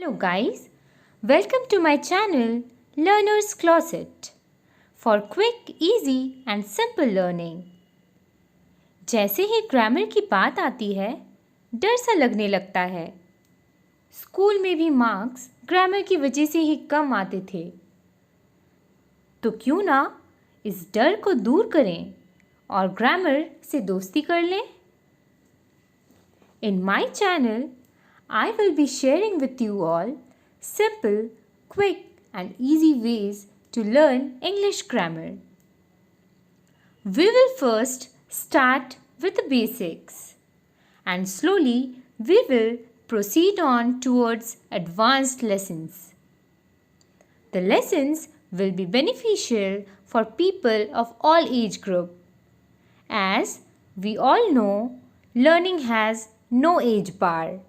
Hello guys, welcome to my channel Learner's Closet for quick, easy and simple learning. जैसे ही grammar की बात आती है, डर सा लगने लगता है। स्कूल में भी मार्क्स ग्रामर की वजह से ही कम आते थे। तो क्यों ना इस डर को दूर करें और ग्रामर से दोस्ती कर लें? In my channel, I will be sharing with you all simple, quick and easy ways to learn English grammar. We will first start with the basics and slowly we will proceed on towards advanced lessons. The lessons will be beneficial for people of all age group. As we all know, learning has no age bar.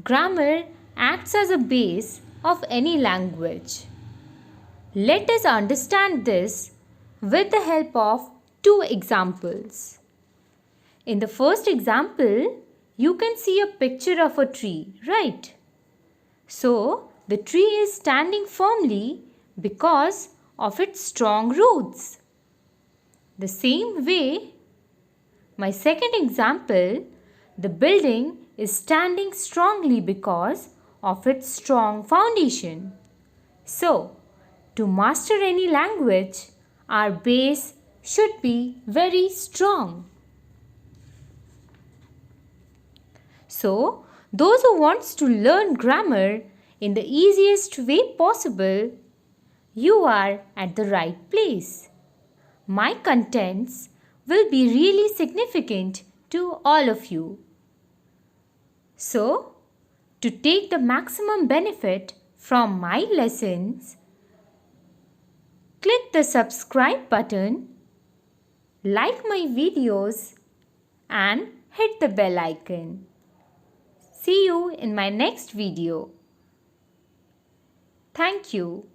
Grammar acts as a base of any language. Let us understand this with the help of two examples. In the first example, you can see a picture of a tree, right? So, the tree is standing firmly because of its strong roots. The same way, my second example, the building is standing strongly because of its strong foundation. So, to master any language, our base should be very strong. So, those who wants to learn grammar in the easiest way possible, you are at the right place. My contents will be really significant to all of you. So, to take the maximum benefit from my lessons, click the subscribe button, like my videos and hit the bell icon. See you in my next video. Thank you.